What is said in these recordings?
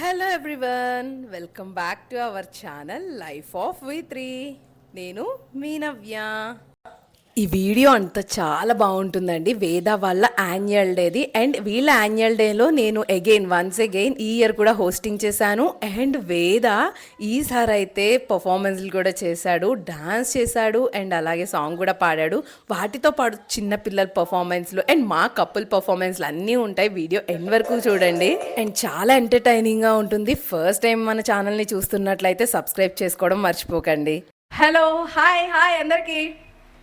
Hello everyone, welcome back to our channel life of వి3. నేను మీ నవ్య. ఈ వీడియో అంతా చాలా బాగుంటుందండి. వేద వాళ్ళ యాన్యువల్ డేది. అండ్ వీళ్ళ యాన్యువల్ డేలో నేను వన్స్ అగైన్ ఈ ఇయర్ కూడా హోస్టింగ్ చేశాను. అండ్ వేద ఈసారి అయితే పర్ఫార్మెన్స్లు కూడా చేశాడు, డాన్స్ చేశాడు, అండ్ అలాగే సాంగ్ కూడా పాడాడు. వాటితో పాటు చిన్నపిల్లల పర్ఫార్మెన్స్లు అండ్ మా కపుల్ పర్ఫార్మెన్స్లు అన్నీ ఉంటాయి. వీడియో ఎండ్ వరకు చూడండి. అండ్ చాలా ఎంటర్టైనింగ్గా ఉంటుంది. ఫస్ట్ టైం మన ఛానల్ని చూస్తున్నట్లయితే సబ్స్క్రైబ్ చేసుకోవడం మర్చిపోకండి. హలో, హాయ్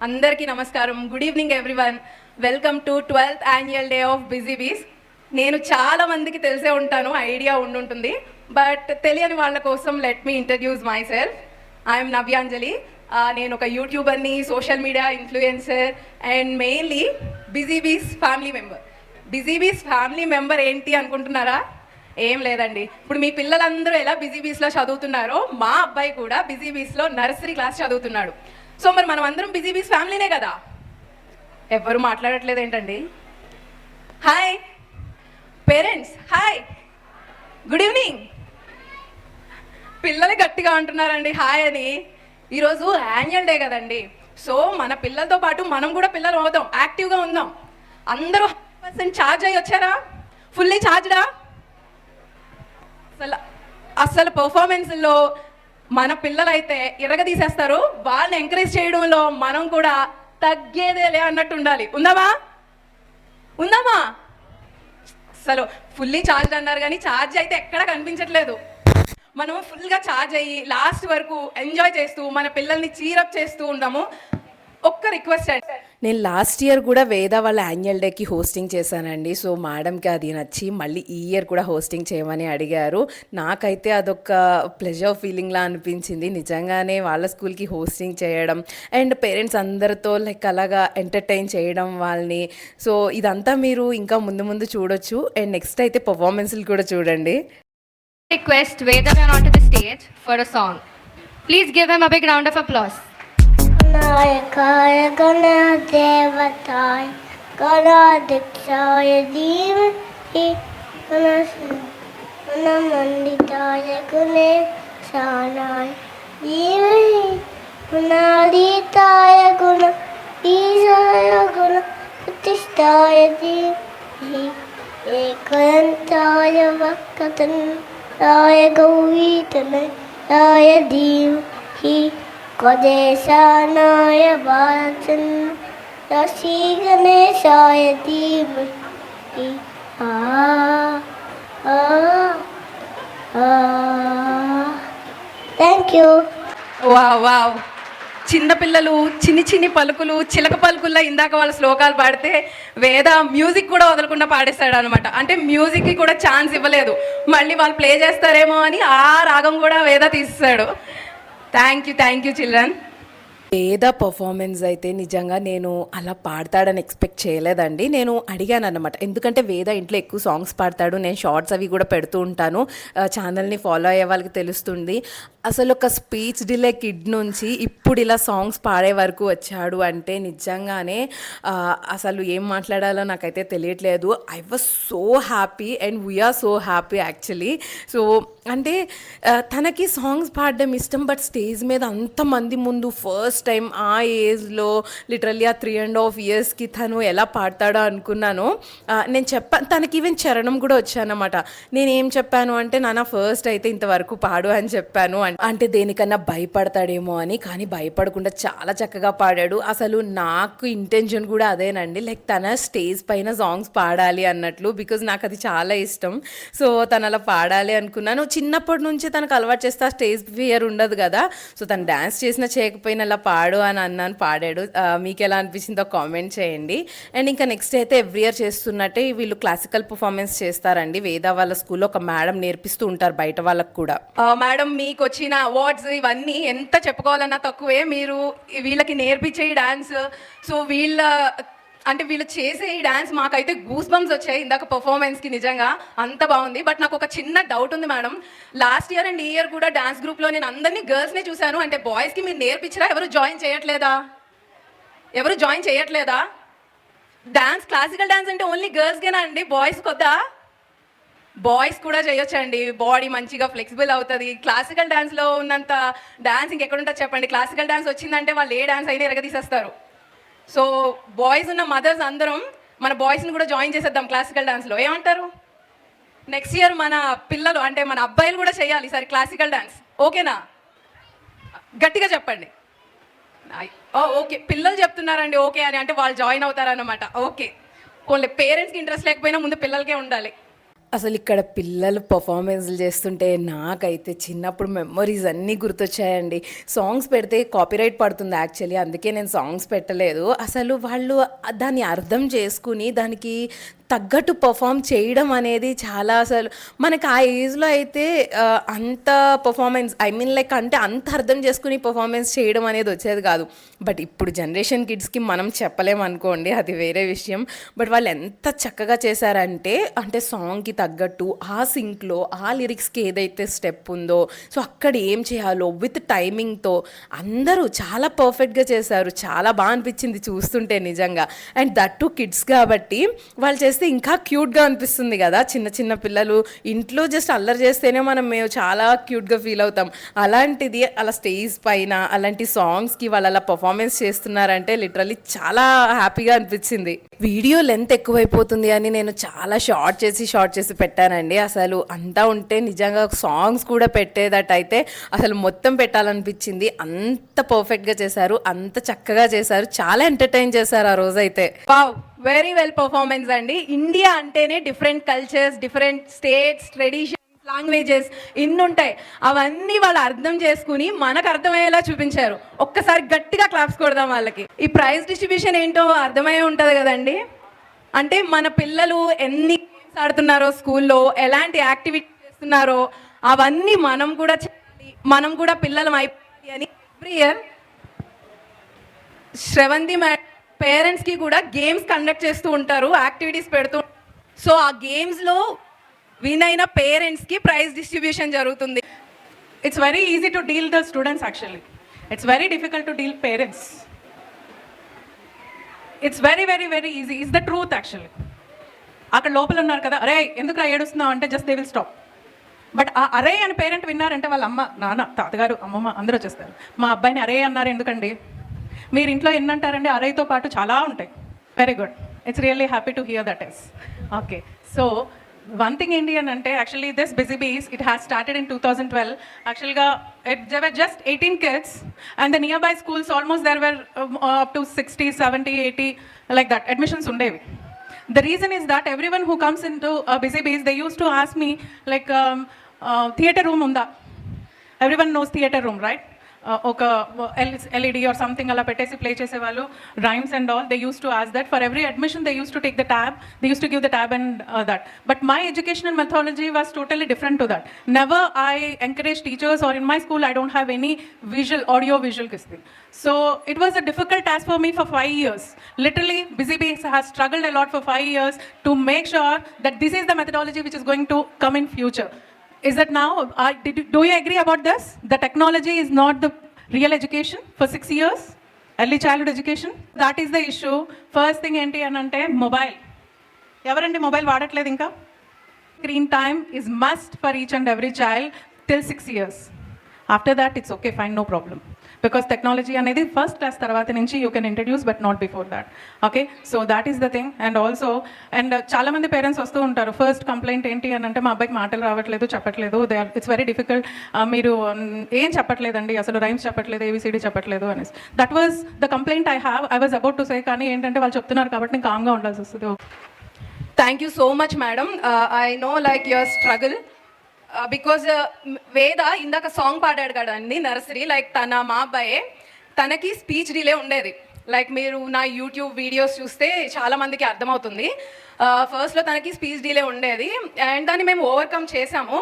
అందరికీ నమస్కారం. Good evening everyone. Welcome to 12th annual day of busy బీస్. నేను చాలా మందికి తెలిసే ఉంటాను, ఐడియా ఉండుంటుంది, బట్ తెలియని వాళ్ళ కోసం let me introduce myself. I'm Navyanjali. నేను ఒక యూట్యూబర్ని, social media influencer and mainly busy bees family member. Busy bees family member ఏంటి అనుకుంటున్నారా? ఏం లేదండి, ఇప్పుడు మీ పిల్లలందరూ ఎలా బిజీ బీస్లో చదువుతున్నారో మా అబ్బాయి కూడా బిజీ బీస్లో నర్సరీ క్లాస్ చదువుతున్నాడు. సో మరి మనం అందరం బిజీ బీస్ ఫ్యామిలీనే కదా. ఎవ్వరు మాట్లాడట్లేదు ఏంటండి? Hi parents, hi, good evening. పిల్లలు గట్టిగా అంటున్నారండి హాయ్ అని. ఈరోజు యాన్యువల్ డే కదండి, సో మన పిల్లలతో పాటు మనం కూడా పిల్లలు అవుదాం, యాక్టివ్గా ఉందాం. అందరూ 100% ఛార్జ్ అయ్యి వచ్చారా? ఫుల్లీ ఛార్జ్డా? అసలు పర్ఫార్మెన్స్లో మన పిల్లలైతే తీసేస్తారు. వాళ్ళని ఎంకరేజ్ చేయడంలో మనం కూడా తగ్గేదేలే అన్నట్టు ఉండాలి. ఉందామా? అసలు ఫుల్లీ ఛార్జ్ అన్నారు కానీ ఛార్జ్ అయితే ఎక్కడ కనిపించట్లేదు. మనం ఫుల్గా ఛార్జ్ అయ్యి లాస్ట్ వరకు ఎంజాయ్ చేస్తూ మన పిల్లల్ని చీరప్ చేస్తూ ఉంటాము. ఒక్క రిక్వెస్ట్ అండి, నేను లాస్ట్ ఇయర్ కూడా వేద వాళ్ళ యాన్యువల్ డేకి హోస్టింగ్ చేశానండి. సో మేడంకి అది నచ్చి మళ్ళీ ఈ ఇయర్ కూడా హోస్టింగ్ చేయమని అడిగారు. నాకైతే అదొక ప్లెజర్ ఫీలింగ్లా అనిపించింది. నిజంగానే వాళ్ళ స్కూల్కి హోస్టింగ్ చేయడం అండ్ పేరెంట్స్ అందరితో లైక్ అలాగా ఎంటర్టైన్ చేయడం వాళ్ళని. సో ఇదంతా మీరు ఇంకా ముందు చూడొచ్చు. అండ్ నెక్స్ట్ అయితే పర్ఫార్మెన్స్లు కూడా చూడండి. Request Vedana onto the stage for a song. Please give him a big round of applause. नायकाय गणदेवताय गणाध्यक्षाय धीमहि गणमण्डिताय गुणेशानाय धीमहि गुणातीताय गुणईशाय गुणप्रतिष्ठाय धीमहि एकदन्ताय वक्रतुण्डाय गौरीतनयाय धीमहि गणेशानाय श्री गणेशाय धीमहि థ్యాంక్ యూ. వావ్. చిన్నపిల్లలు చిన్ని పలుకులు, చిలక పలుకుల్లో ఇందాక వాళ్ళ శ్లోకాలు పాడితే వేద మ్యూజిక్ కూడా వదలకుండా పాడేస్తాడు అనమాట. అంటే మ్యూజిక్కి కూడా ఛాన్స్ ఇవ్వలేదు, మళ్ళీ వాళ్ళు ప్లే చేస్తారేమో అని ఆ రాగం కూడా వేద తీస్తాడు. Thank you children. వేద పర్ఫార్మెన్స్ అయితే నిజంగా నేను అలా పాడతాడని ఎక్స్పెక్ట్ చేయలేదండి. నేను అడిగాను అన్నమాట, ఎందుకంటే వేద ఇంట్లో ఎక్కువ సాంగ్స్ పాడతాడు, నేను షార్ట్స్ అవి కూడా పెడుతూ ఉంటాను, ఛానల్ని ఫాలో అయ్యే వాళ్ళకి తెలుస్తుంది. అసలు ఒక స్పీచ్ డిలే కిడ్ నుంచి ఇప్పుడు ఇలా సాంగ్స్ పాడే వరకు వచ్చాడు అంటే నిజంగానే అసలు ఏం మాట్లాడాలో నాకైతే తెలియట్లేదు. I was so happy and we're so happy actually. So అంటే తనకి సాంగ్స్ పాడడం ఇష్టం, బట్ స్టేజ్ మీద అంతమంది ముందు ఫస్ట్ టైం ఆ ఏజ్లో లిటరల్లీ ఆ 3.5 yearsకి తను ఎలా పాడతాడో అనుకున్నాను. నేను చెప్పాను తనకి, ఈవెన్ చరణం కూడా వచ్చానమాట. నేనేం చెప్పాను అంటే నాన్న ఫస్ట్ అయితే ఇంతవరకు పాడు అని చెప్పాను. అంటే దేనికన్నా భయపడతాడేమో అని, కానీ భయపడకుండా చాలా చక్కగా పాడాడు. అసలు నాకు ఇంటెన్షన్ కూడా అదేనండి, లైక్ తన స్టేజ్ పైన సాంగ్స్ పాడాలి అన్నట్లు, బికాజ్ నాకు అది చాలా ఇష్టం. సో తను అలా పాడాలి అనుకున్నాను. చిన్నప్పటి నుంచి తనకు అలవాటు చేస్తే ఆ స్టేజ్ ఫియర్ ఉండదు కదా. సో తను డ్యాన్స్ చేసినా చేయకపోయినా అలా పాడు అని అన్నాను, పాడాడు. మీకు ఎలా అనిపించిందో కామెంట్ చేయండి. అండ్ ఇంకా నెక్స్ట్ అయితే ఎవ్రీ ఇయర్ చేస్తున్నట్టే వీళ్ళు క్లాసికల్ పర్ఫార్మెన్స్ చేస్తారండి. వేద వాళ్ళ స్కూల్లో ఒక మేడం నేర్పిస్తూ ఉంటారు బయట వాళ్ళకు కూడా. మేడం మీకు వచ్చిన అవార్డ్స్ ఇవన్నీ ఎంత చెప్పుకోవాలన్నా తక్కువే. మీరు వీళ్ళకి నేర్పించే ఈ డాన్స్, సో వీళ్ళు చేసే ఈ డాన్స్ మాకైతే గూస్ బంప్స్ వచ్చాయి ఇందాక పర్ఫార్మెన్స్కి. నిజంగా అంత బాగుంది. బట్ నాకు ఒక చిన్న డౌట్ ఉంది మేడం. లాస్ట్ ఇయర్ అండ్ ఈ ఇయర్ కూడా డాన్స్ గ్రూప్లో నేను అందరినీ గర్ల్స్నే చూశాను. అంటే బాయ్స్కి మీరు నేర్పించరా? ఎవరు జాయిన్ చేయట్లేదా? డాన్స్, క్లాసికల్ డాన్స్ అంటే ఓన్లీ గర్ల్స్కేనా అండి? బాయ్స్ కొద్దా? బాయ్స్ కూడా చేయొచ్చండి, బాడీ మంచిగా ఫ్లెక్సిబుల్ అవుతుంది. క్లాసికల్ డ్యాన్స్లో ఉన్నంత డ్యాన్స్ ఇంకెక్కడ ఉంటుంది చెప్పండి. క్లాసికల్ డ్యాన్స్ వచ్చిందంటే వాళ్ళు ఏ డ్యాన్స్ అయినా ఎరగదీసేస్తారు. సో బాయ్స్ ఉన్న మదర్స్ అందరం మన బాయ్స్ని కూడా జాయిన్ చేసేద్దాం క్లాసికల్ డాన్స్లో, ఏమంటారు? నెక్స్ట్ ఇయర్ మన పిల్లలు అంటే మన అబ్బాయిలు కూడా చేయాలి ఈసారి క్లాసికల్ డాన్స్, ఓకేనా? గట్టిగా చెప్పండి. ఓకే, పిల్లలు చెప్తున్నారండి ఓకే అని, అంటే వాళ్ళు జాయిన్ అవుతారన్నమాట. ఓకే, కొన్ని పేరెంట్స్కి ఇంట్రెస్ట్ లేకపోయినా ముందు పిల్లలకే ఉండాలి. అసలు ఇక్కడ పిల్లలు పర్ఫార్మెన్స్లు చేస్తుంటే నాకైతే చిన్నప్పుడు మెమొరీస్ అన్నీ గుర్తొచ్చాయండి. సాంగ్స్ పెడితే కాపీరైట్ పడుతుంది యాక్చువల్లీ, అందుకే నేను సాంగ్స్ పెట్టలేదు. అసలు వాళ్ళు దాన్ని అర్థం చేసుకుని దానికి తగ్గట్టు పర్ఫామ్ చేయడం అనేది చాలా, అసలు మనకు ఆ ఏజ్లో అయితే అంత పర్ఫార్మెన్స్ లైక్ అంటే అంత అర్థం చేసుకుని పర్ఫార్మెన్స్ చేయడం అనేది వచ్చేది కాదు. బట్ ఇప్పుడు జనరేషన్ కిడ్స్కి మనం చెప్పలేము అనుకోండి, అది వేరే విషయం. బట్ వాళ్ళు ఎంత చక్కగా చేశారంటే, అంటే సాంగ్కి తగ్గట్టు ఆ సింక్లో ఆ లిరిక్స్కి ఏదైతే స్టెప్ ఉందో సో అక్కడ ఏం చేయాలో విత్ టైమింగ్తో అందరూ చాలా పర్ఫెక్ట్గా చేశారు. చాలా బాగా అనిపించింది చూస్తుంటే నిజంగా. అండ్ దట్ టు కిడ్స్ కాబట్టి వాళ్ళు చేస్తే ఇంకా క్యూట్గా అనిపిస్తుంది కదా. చిన్న చిన్న పిల్లలు ఇంట్లో జస్ట్ అల్లరి చేస్తేనే మేము చాలా క్యూట్గా ఫీల్ అవుతాం. అలాంటిది అలా స్టేజ్ పైన అలాంటి సాంగ్స్కి వాళ్ళు అలా పర్ఫార్మెన్స్ చేస్తున్నారంటే లిటరల్లీ చాలా హ్యాపీగా అనిపించింది. వీడియో లెంత్ ఎక్కువైపోతుంది అని నేను చాలా షార్ట్ చేసి పెట్టానండి. అసలు అంతా ఉంటే నిజంగా సాంగ్స్ కూడా పెట్టేదట్టయితే అసలు మొత్తం పెట్టాలనిపించింది. అంత పర్ఫెక్ట్గా చేశారు, అంత చక్కగా చేశారు, చాలా ఎంటర్టైన్ చేశారు ఆ రోజైతే. వావ్, వెరీ వెల్ పర్ఫార్మెన్స్ అండి. ఇండియా అంటేనే different cultures, different states, traditions, languages ఇన్ని ఉంటాయి. అవన్నీ వాళ్ళు అర్థం చేసుకుని మనకు అర్థమయ్యేలా చూపించారు. ఒక్కసారి గట్టిగా క్లాప్స్ కొడదాం వాళ్ళకి. ఈ ప్రైజ్ డిస్ట్రిబ్యూషన్ ఏంటో అర్థమయ్యే ఉంటుంది కదండి. అంటే మన పిల్లలు ఎన్ని గేమ్స్ ఆడుతున్నారో స్కూల్లో, ఎలాంటి యాక్టివిటీ చేస్తున్నారో అవన్నీ మనం కూడా చేయాలి, మనం కూడా పిల్లలం అయిపోయి అని ఎవ్రీ ఇయర్ శ్రవంతి మేడం పేరెంట్స్కి కూడా గేమ్స్ కండక్ట్ చేస్తూ ఉంటారు, యాక్టివిటీస్ పెడుతూ. సో ఆ గేమ్స్లో విన్ అయిన పేరెంట్స్కి ప్రైజ్ డిస్ట్రిబ్యూషన్ జరుగుతుంది. It's very easy to deal the students actually. It's very difficult to deal parents. It's very, very, very easy. It's the truth actually. అక్కడ లోపల ఉన్నారు కదా, అరే ఎందుకు ఏడుస్తున్నావు అంటే just they will stop. But ఆ అరే అని పేరెంట్ విన్నారంటే వాళ్ళ అమ్మ, నాన్న, తాతగారు, అమ్మమ్మ అందరూ వచ్చేస్తారు. మా అబ్బాయిని అరే అన్నారు ఎందుకండి? మీరు ఇంట్లో ఎన్ని అంటారండి? అరేతో పాటు చాలా ఉంటాయి. Very good, it's really happy to hear that is. Okay, so one thing ఏంటి అని అంటే యాక్చువల్లీ దిస్ బిజీ బీస్ ఇట్ హ్యాస్ స్టార్టెడ్ ఇన్ 2012. యాక్చువల్గా there were just 18 kids and the nearby schools almost there were up to 60, 70, 80 like that admissions undevi. The reason is that everyone who comes into Busy Bees, they used to ask me like theatre room unda. Everyone knows theatre room, right? ఒక LED or something అలా పెట్టేసి play చేసేవాళ్ళు, rhymes and all. They use to ask that for every admission. They use to take the tab, they use to give the tab and that. But my educational methodology was totally different to that. Never I encourage teachers or in my school I don't have any visual, audio visual existing. So it was a difficult task for me for 5 years. Literally, Busy Bees has struggled a lot for 5 years to make sure that this is the methodology which is going to come in future. Is that now, do you agree about this? The technology is not the real education for 6 years, early childhood education. That is the issue. First thing enti anante mobile. Evarandi mobile vadatledu inka? Screen time is must for each and every child till 6 years. After that it's okay, fine, no problem. Because technology anedi first class tarvata nunchi you can introduce but not before that. Okay, so that is the thing. And also chaala mandi parents vastu untaru, first complaint enti anante ma abbayiki maatalu ravatledu cheppatledu, it's very difficult, meeru em cheppatledandi asalu rhymes cheppatledu, abcd cheppatledu anes. That was the complaint I have. I was about to say కానీ ఏంటంటే వాళ్ళు చెప్తున్నారు కాబట్టి నేను కామ్గా ఉండాల్సి వస్తుంది. Thank you so much madam. I know like your struggle because వేద ఇందాక సాంగ్ పాడాడు కదండి నర్సరీ, లైక్ మా అబ్బాయే, తనకి స్పీచ్ డిలే ఉండేది. లైక్ మీరు నా యూట్యూబ్ వీడియోస్ చూస్తే చాలా మందికి అర్థమవుతుంది. ఫస్ట్లో తనకి స్పీచ్ డిలే ఉండేది అండ్ దాన్ని మేము ఓవర్కమ్ చేసాము.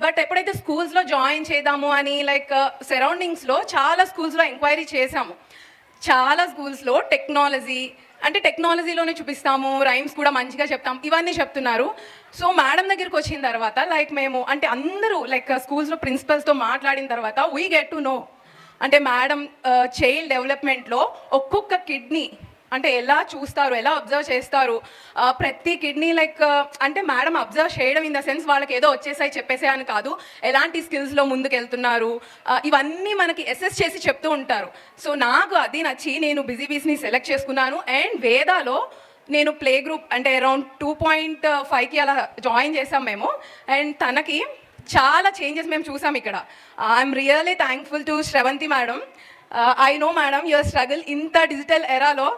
బట్ ఎప్పుడైతే స్కూల్స్లో జాయిన్ చేద్దాము అని లైక్ సరౌండింగ్స్లో చాలా స్కూల్స్లో ఎంక్వైరీ చేసాము. చాలా స్కూల్స్లో టెక్నాలజీలోనే చూపిస్తాము, రైమ్స్ కూడా మంచిగా చెప్తాం, ఇవన్నీ చెప్తున్నారు. సో మేడం దగ్గరికి వచ్చిన తర్వాత లైక్ మేము అంటే అందరూ లైక్ స్కూల్స్లో ప్రిన్సిపల్స్తో మాట్లాడిన తర్వాత వీ గెట్ టు నో అంటే మేడం చైల్డ్ డెవలప్మెంట్లో ఒక్కొక్క కిడ్ని అంటే ఎలా చూస్తారు, ఎలా అబ్జర్వ్ చేస్తారు ప్రతి కిడ్నీ లైక్ అంటే మేడం అబ్జర్వ్ చేయడం ఇన్ ద సెన్స్ వాళ్ళకి ఏదో వచ్చేసాయి చెప్పేసాయి అని కాదు, ఎలాంటి స్కిల్స్లో ముందుకు వెళ్తున్నారు ఇవన్నీ మనకి అసెస్ చేసి చెప్తూ ఉంటారు. సో నాకు అది నచ్చి నేను బిజీ బీస్ని సెలెక్ట్ చేసుకున్నాను. అండ్ వేదాలో నేను ప్లే గ్రూప్ అంటే అరౌండ్ 2.5కి అలా జాయిన్ చేసాం మేము. అండ్ తనకి చాలా చేంజెస్ మేము చూసాం ఇక్కడ. I'm really thankful to Sravanthi madam. I know madam your struggle ఇంత డిజిటల్ ఎరాలో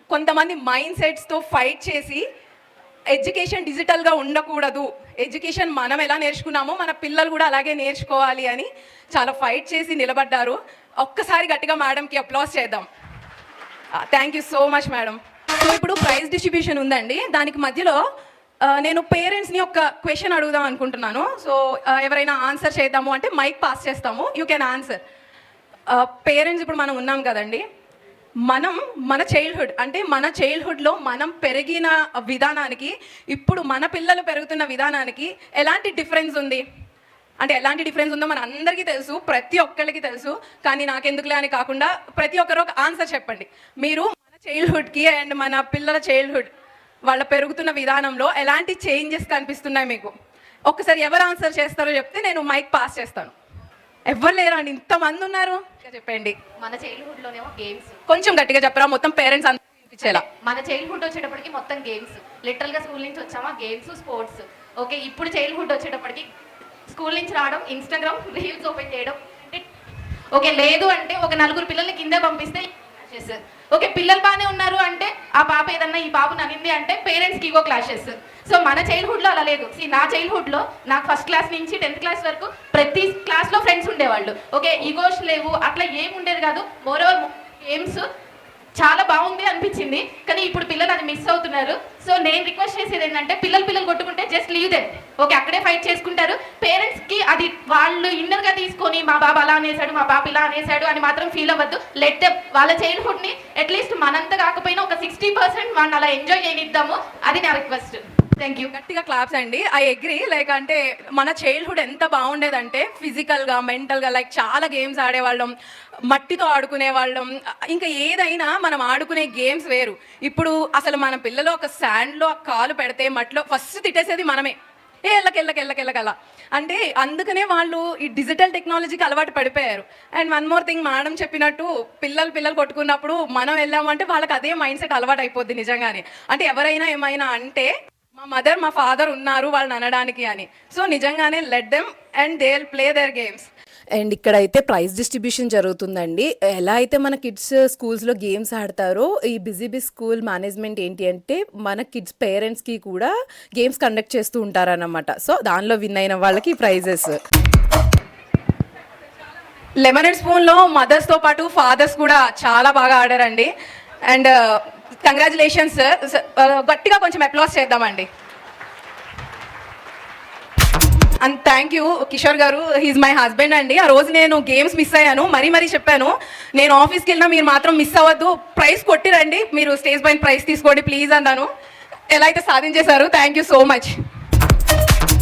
కొంతమంది మైండ్ సెట్స్తో ఫైట్ చేసి ఎడ్యుకేషన్ డిజిటల్గా ఉండకూడదు, ఎడ్యుకేషన్ మనం ఎలా నేర్చుకున్నామో మన పిల్లలు కూడా అలాగే నేర్చుకోవాలి అని చాలా ఫైట్ చేసి నిలబడ్డారు. ఒక్కసారి గట్టిగా మేడంకి అప్లాస్ చేద్దాం. Thank you so much madam. So ఇప్పుడు ప్రైజ్ డిస్ట్రిబ్యూషన్ ఉందండి, దానికి మధ్యలో నేను పేరెంట్స్ని ఒక క్వశ్చన్ అడుగుదాం అనుకుంటున్నాను. సో ఎవరైనా ఆన్సర్ చేద్దాము అంటే మైక్ పాస్ చేస్తాము, యూ కెన్ ఆన్సర్. పేరెంట్స్ ఇప్పుడు మనం ఉన్నాం కదండి, మన చైల్డ్హుడ్ అంటే మన చైల్డ్హుడ్లో మనం పెరిగిన విధానానికి ఇప్పుడు మన పిల్లలు పెరుగుతున్న విధానానికి ఎలాంటి డిఫరెన్స్ ఉంది? అంటే ఎలాంటి డిఫరెన్స్ ఉందో మన అందరికీ తెలుసు, ప్రతి ఒక్కరికి తెలుసు. కానీ నాకెందుకులే అని కాకుండా ప్రతి ఒక్కరు ఒక ఆన్సర్ చెప్పండి. మీరు మన చైల్డ్హుడ్కి అండ్ మన పిల్లల చైల్డ్హుడ్ వాళ్ళ పెరుగుతున్న విధానంలో ఎలాంటి చేంజెస్ కనిపిస్తున్నాయి మీకు? ఒక్కసారి ఎవరు ఆన్సర్ చేస్తారో చెప్తే నేను మైక్ పాస్ చేస్తాను. ఎవరు లేరా అండి, ఇంతమంది ఉన్నారు, చెప్పండి. మన చైల్డ్హుడ్లోనేమో గేమ్స్. కొంచెం గట్టిగా చెప్పరా, మొత్తం పేరెంట్స్ అందరూ వినిపించేలా. మన చైల్డ్హుడ్ వచ్చేటప్పటికి మొత్తం గేమ్స్, లిటరల్గా స్కూల్ నుంచి వచ్చామా గేమ్స్, స్పోర్ట్స్. ఓకే, ఇప్పుడు చైల్డ్హుడ్ వచ్చేటప్పటికి స్కూల్ నుంచి రావడం, ఇన్స్టాగ్రామ్ రీల్స్ ఓపెన్ చేయడం. ఓకే, లేదు అంటే ఒక 4 పిల్లల్ని కిందే పంపిస్తే ఓకే, పిల్లలు బాగానే ఉన్నారు అంటే ఆ పాప ఏదన్నా ఈ బాబు ననింది అంటే పేరెంట్స్కి ఈగో క్లాషెస్. సో మన చైల్డ్హుడ్లో అలా లేదు. నా చైల్డ్హుడ్లో నాకు ఫస్ట్ క్లాస్ నుంచి 10th క్లాస్ వరకు ప్రతి క్లాస్లో ఫ్రెండ్స్ ఉండేవాళ్ళు. ఓకే, ఈగోస్ లేవు, అట్లా ఏమి ఉండేది కాదు. మోరోవర్ గేమ్స్ చాలా బాగుంది అనిపించింది. కానీ ఇప్పుడు పిల్లలు అది మిస్ అవుతున్నారు. సో నేను రిక్వెస్ట్ చేసేది ఏంటంటే పిల్లలు కొట్టుకుంటే జస్ట్ లీవ్ దెమ్. ఓకే, అక్కడే ఫైట్ చేసుకుంటారు. పేరెంట్స్కి అది వాళ్ళు ఇన్నర్గా తీసుకొని మా బాబు అలా అనేసాడు, మా పాప ఇలా అనేసాడు అని మాత్రం ఫీల్ అవ్వద్దు. Let them. వాళ్ళ చైల్డ్హుడ్ని అట్లీస్ట్ మనంతా కాకపోయినా ఒక 60% వాళ్ళని అలా ఎంజాయ్ చేయనిద్దాము. అది నా రిక్వెస్ట్. Thank you. గట్టిగా క్లాప్స్ అండి. I agree. లైక్ అంటే మన చైల్డ్హుడ్ ఎంత బాగుండేదంటే ఫిజికల్గా మెంటల్గా లైక్ చాలా గేమ్స్ ఆడేవాళ్ళం, మట్టితో ఆడుకునే వాళ్ళం. ఇంకా ఏదైనా మనం ఆడుకునే గేమ్స్ వేరు. ఇప్పుడు అసలు మన పిల్లలు ఒక శాండ్లో కాలు పెడితే మట్టిలో ఫస్ట్ తిట్టేసేది మనమే, ఎల్లకెళ్ళకలా. అంటే అందుకనే వాళ్ళు ఈ డిజిటల్ టెక్నాలజీకి అలవాటు పడిపోయారు. And one more thing, madam చెప్పినట్టు పిల్లలు కొట్టుకున్నప్పుడు మనం వెళ్ళామంటే వాళ్ళకి అదే మైండ్ సెట్ అలవాటు అయిపోద్ది నిజంగానే. అంటే ఎవరైనా ఏమైనా అంటే మా మదర్ మా ఫాదర్ ఉన్నారు వాళ్ళని అనడానికి అని. సో నిజంగానే let them and they will play their games. And ఇక్కడైతే ప్రైజ్ డిస్ట్రిబ్యూషన్ జరుగుతుందండి. ఎలా అయితే మన కిడ్స్ స్కూల్స్లో గేమ్స్ ఆడతారో ఈ బిజీ స్కూల్ మేనేజ్మెంట్ ఏంటి అంటే మన కిడ్స్ పేరెంట్స్కి కూడా గేమ్స్ కండక్ట్ చేస్తూ ఉంటారన్నమాట. సో దానిలో విన్ అయిన వాళ్ళకి ప్రైజెస్. లెమనెడ్ స్పూన్లో మదర్స్తో పాటు ఫాదర్స్ కూడా చాలా బాగా ఆడారండి. And congratulations. గట్టిగా కొంచెం అప్లాస్ చేద్దామండి. అండ్ థ్యాంక్ యూ కిషోర్ గారు, హీజ్ మై హస్బెండ్ అండి. ఆ రోజు నేను గేమ్స్ మిస్ అయ్యాను, మరీ చెప్పాను నేను ఆఫీస్కి వెళ్ళినా మీరు మాత్రం మిస్ అవ్వద్దు, ప్రైజ్ కొట్టిరండి, మీరు స్టేజ్ పైన ప్రైజ్ తీసుకోండి ప్లీజ్ అన్నాను. ఎలా అయితే సాధించేశారు, thank you so much.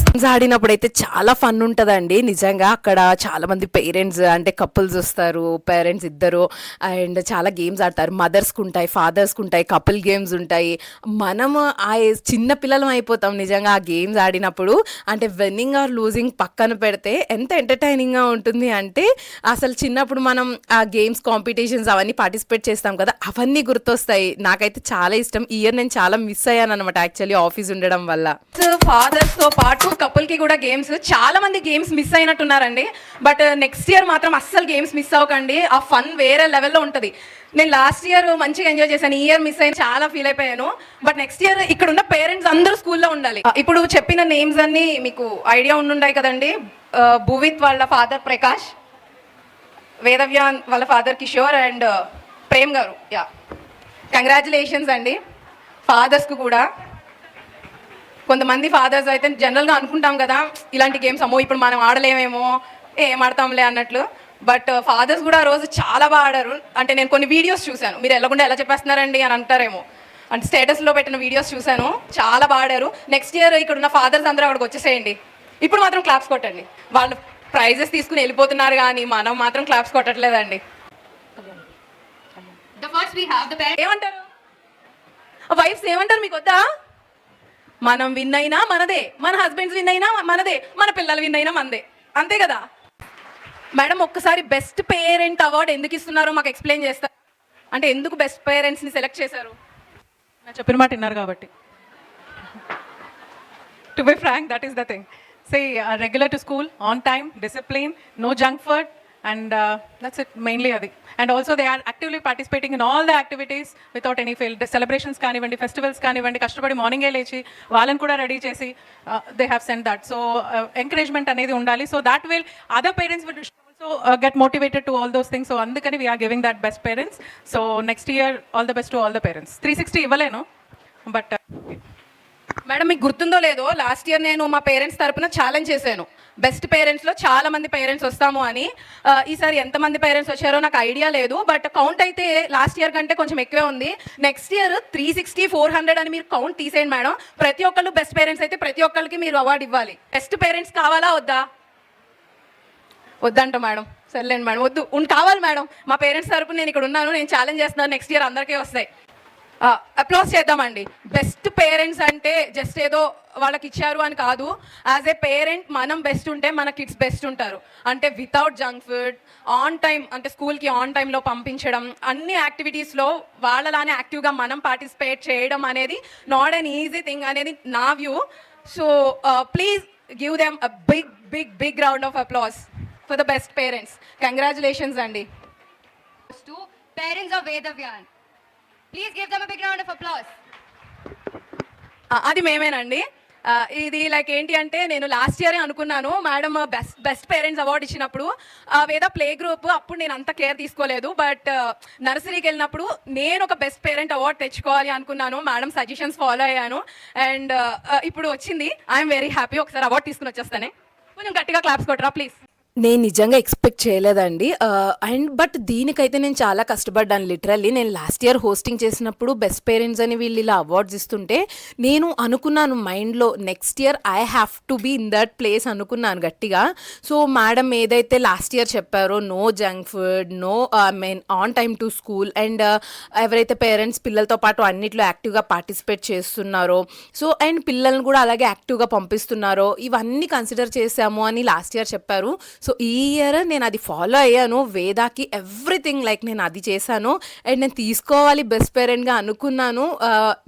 Games ఆడినప్పుడు అయితే చాలా ఫన్ ఉంటుందండి నిజంగా. అక్కడ చాలా మంది పేరెంట్స్ అంటే కపుల్స్ వస్తారు, పేరెంట్స్ ఇద్దరు, అండ్ చాలా గేమ్స్ ఆడతారు. మదర్స్కి ఉంటాయి, ఫాదర్స్కి ఉంటాయి, కపుల్ గేమ్స్ ఉంటాయి. మనము ఆ చిన్న పిల్లలం అయిపోతాం నిజంగా ఆ గేమ్స్ ఆడినప్పుడు. అంటే విన్నింగ్ ఆర్ లూజింగ్ పక్కన పెడితే ఎంత ఎంటర్టైనింగ్గా ఉంటుంది అంటే అసలు చిన్నప్పుడు మనం ఆ గేమ్స్ కాంపిటీషన్స్ అవన్నీ పార్టిసిపేట్ చేస్తాం కదా, అవన్నీ గుర్తొస్తాయి. నాకైతే చాలా ఇష్టం. ఈ ఇయర్ నేను చాలా మిస్ అయ్యాను అనమాట యాక్చువల్లీ ఆఫీస్ ఉండడం వల్ల. ఫాదర్స్తో పాటు కపుల్కి కూడా గేమ్స్, చాలా మంది గేమ్స్ మిస్ అయినట్టున్నారండి. బట్ నెక్స్ట్ ఇయర్ మాత్రం అస్సలు గేమ్స్ మిస్ అవ్వకండి, ఆ ఫన్ వేరే లెవెల్లో ఉంటుంది. నేను లాస్ట్ ఇయర్ మంచిగా ఎంజాయ్ చేశాను, ఈ ఇయర్ మిస్ అయిన చాలా ఫీల్ అయిపోయాను. బట్ నెక్స్ట్ ఇయర్ ఇక్కడ ఉన్న పేరెంట్స్ అందరూ స్కూల్లో ఉండాలి. ఇప్పుడు చెప్పిన నేమ్స్ అన్ని మీకు ఐడియా ఉండుంటాయి కదండి. భువిత్ వాళ్ళ ఫాదర్ ప్రకాష్, వేదవ్య వాళ్ళ ఫాదర్ కిషోర్, అండ్ ప్రేమ్ గారు. యా, కంగ్రాచులేషన్స్ అండి ఫాదర్స్కు కూడా. కొంతమంది ఫాదర్స్ అయితే జనరల్గా అనుకుంటాం కదా ఇలాంటి గేమ్స్ అమ్మో ఇప్పుడు మనం ఆడలేమేమో, ఏం ఆడతాంలే అన్నట్లు. బట్ ఫాదర్స్ కూడా ఆ రోజు చాలా బాగా ఆడారు. అంటే నేను కొన్ని వీడియోస్ చూశాను, మీరు వెళ్ళకుండా ఎలా చెప్పేస్తున్నారండి అని అంటారేమో, అంటే స్టేటస్లో పెట్టిన వీడియోస్ చూశాను, చాలా బాగా ఆడారు. నెక్స్ట్ ఇయర్ ఇక్కడ ఉన్న ఫాదర్స్ అందరూ అక్కడికి వచ్చేసేయండి. ఇప్పుడు మాత్రం క్లాప్స్ కొట్టండి. వాళ్ళు ప్రైజెస్ తీసుకుని వెళ్ళిపోతున్నారు కానీ మనం మాత్రం క్లాప్స్ కొట్టట్లేదండి. The first we have the parents. ఏమంటారు? వైఫ్స్ ఏమంటారు మీకు వద్దా? మనం విన్ అయినా మనదే, మన హస్బెండ్స్ విన్ అయినా మనదే, మన పిల్లలు విన్ అయినా మనదే, అంతే కదా? మేడం ఒక్కసారి బెస్ట్ పేరెంట్ అవార్డు ఎందుకు ఇస్తున్నారో మాకు ఎక్స్ప్లెయిన్ చేస్తారు. అంటే ఎందుకు బెస్ట్ పేరెంట్స్ని సెలెక్ట్ చేశారు? నేను చెప్పిన మాట విన్నారు కాబట్టి. To be frank, that is the thing. Say regular to school, on time, discipline, no junk food, and that's it, mainly adi. And also they are actively participating in all the activities without any fail. The celebrations kanivandi, festivals kanivandi, kashtabadi morning e lechi vallan kuda ready chesi they have sent that. So encouragement anedi undali, so that will other parents will also get motivated to all those things. So andukani we are giving that best parents. So next year all the best to all the parents. 360 ఇవ్వలేను, but madam మీకు గుర్తుందో లేదో, last year నేను మా parents తరపున challenge చేశాను, best పేరెంట్స్లో చాలా మంది పేరెంట్స్ వస్తాము అని. ఈసారి ఎంతమంది పేరెంట్స్ వచ్చారో నాకు ఐడియా లేదు, బట్ కౌంట్ అయితే లాస్ట్ ఇయర్ కంటే కొంచెం ఎక్కువే ఉంది. నెక్స్ట్ ఇయర్ 360, 400 అని మీరు కౌంట్ తీసేయండి మేడం. ప్రతి ఒక్కళ్ళు బెస్ట్ పేరెంట్స్ అయితే ప్రతి ఒక్కరికి మీరు అవార్డు ఇవ్వాలి. బెస్ట్ పేరెంట్స్ కావాలా వద్దా? వద్దంట మేడం. సర్లేండి మేడం, వద్దు, కావాలి మేడం. మా పేరెంట్స్ తరపున నేను ఇక్కడ ఉన్నాను, నేను ఛాలెంజ్ చేస్తున్నాను, నెక్స్ట్ ఇయర్ అందరికీ వస్తాయి. అప్లాస్ చేద్దామండి. బెస్ట్ పేరెంట్స్ అంటే జస్ట్ ఏదో వాళ్ళకి ఇచ్చారు అని కాదు. యాజ్ ఏ పేరెంట్ మనం బెస్ట్ ఉంటే మన కిడ్స్ బెస్ట్ ఉంటారు. అంటే without junk food, on time, అంటే స్కూల్కి ఆన్ టైంలో పంపించడం, అన్ని యాక్టివిటీస్లో వాళ్ళలానే యాక్టివ్గా మనం పార్టిసిపేట్ చేయడం అనేది నాట్ అన్ ఈజీ థింగ్ అనేది నా view. So please give them a big big big round of applause for the best parents. Congratulations అండి. To parents of Vedavyan. Please give them a big round of applause. అది మేమేనండి. ఇది like ఏంటి అంటే, నేను last ఇయరే అనుకున్నాను madam best parents award ఇచ్చినప్పుడు వేద ప్లే గ్రూప్, అప్పుడు నేను అంత కేర్ తీసుకోలేదు, బట్ నర్సరీకి వెళ్ళినప్పుడు నేను ఒక బెస్ట్ పేరెంట్ అవార్డు తెచ్చుకోవాలి అనుకున్నాను. మేడం సజెషన్స్ ఫాలో అయ్యాను అండ్ ఇప్పుడు వచ్చింది. I'm very happy. ఒకసారి అవార్డు తీసుకుని వచ్చేస్తానే. కొంచెం గట్టిగా క్లాప్స్ కొట్టరా ప్లీజ్. నేను నిజంగా ఎక్స్పెక్ట్ చేయలేదండి. అండ్ బట్ దీనికైతే నేను చాలా కష్టపడ్డాను లిటరల్లీ. నేను లాస్ట్ ఇయర్ హోస్టింగ్ చేసినప్పుడు బెస్ట్ పేరెంట్స్ అని వీళ్ళు ఇలా అవార్డ్స్ ఇస్తుంటే నేను అనుకున్నాను మైండ్లో, next year I have to be in that place అనుకున్నాను గట్టిగా. సో మేడం ఏదైతే లాస్ట్ ఇయర్ చెప్పారో, no junk food, no on time to school, and ఎవరైతే పేరెంట్స్ పిల్లలతో పాటు అన్నిట్లో యాక్టివ్గా పార్టిసిపేట్ చేస్తున్నారో, సో అండ్ పిల్లల్ని కూడా అలాగే యాక్టివ్గా పంపిస్తున్నారో, ఇవన్నీ కన్సిడర్ చేశాము అని లాస్ట్ ఇయర్ చెప్పారు. సో ఈ ఇయర్ నేను అది ఫాలో అయ్యాను. వేదాకి ఎవ్రీథింగ్ లైక్ నేను అది చేశాను అండ్ నేను తీసుకోవాలి బెస్ట్ పేరెంట్గా అనుకున్నాను.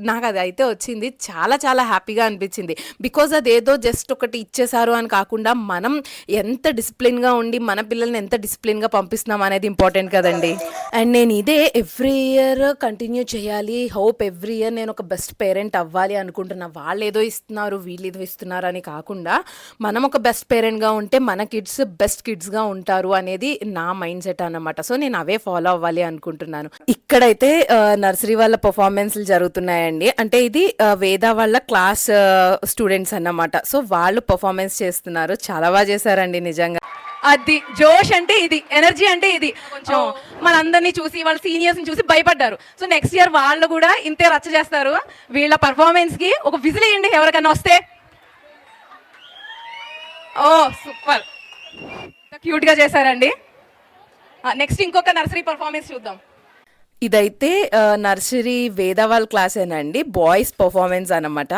నాకు అది అయితే వచ్చింది. చాలా చాలా హ్యాపీగా అనిపించింది. బికాజ్ అదేదో జస్ట్ ఒకటి ఇచ్చేసారు అని కాకుండా మనం ఎంత డిసిప్లిన్గా ఉండి మన పిల్లల్ని ఎంత డిసిప్లిన్గా పంపిస్తున్నాం అనేది ఇంపార్టెంట్ కదండి. అండ్ నేను ఇదే ఎవ్రీ ఇయర్ కంటిన్యూ చేయాలి. హోప్ ఎవ్రీ ఇయర్ నేను ఒక బెస్ట్ పేరెంట్ అవ్వాలి అనుకుంటున్నా. వాళ్ళు ఏదో ఇస్తున్నారు, వీళ్ళు ఏదో ఇస్తున్నారు అని కాకుండా మనం ఒక బెస్ట్ పేరెంట్గా ఉంటే మన కిడ్స్ బెస్ట్ కిడ్స్గా ఉంటారు అనేది నా మైండ్ సెట్ అన్నమాట. సో నేను అవే ఫాలో అవ్వాలి అనుకుంటున్నాను. ఇక్కడైతే నర్సరీ వాళ్ళ పర్ఫార్మెన్స్లు జరుగుతున్నాయండి. అంటే ఇది వేద వాళ్ళ క్లాస్ స్టూడెంట్స్ అన్నమాట. సో వాళ్ళు పర్ఫార్మెన్స్ చేస్తున్నారు. చాలా బాగా చేశారండి నిజంగా. అది జోష్ అంటే ఇది, ఎనర్జీ అంటే ఇది. కొంచెం మనందరినీ చూసి వాళ్ళ సీనియర్స్ని చూసి భయపడ్డారు. సో నెక్స్ట్ ఇయర్ వాళ్ళు కూడా ఇంతే రచ్చ చేస్తారు. వీళ్ళ పర్ఫార్మెన్స్కి ఒక విజిల్ వేయండి ఎవరికన్నా వస్తే. ఓ సూపర్, క్యూట్గా చేశారండి. నెక్స్ట్ ఇంకొక నర్సరీ పర్ఫార్మెన్స్ చూద్దాం. ఇదైతే నర్సరీ వేద వాళ్ళ క్లాసేనండి, బాయ్స్ పర్ఫార్మెన్స్ అనమాట.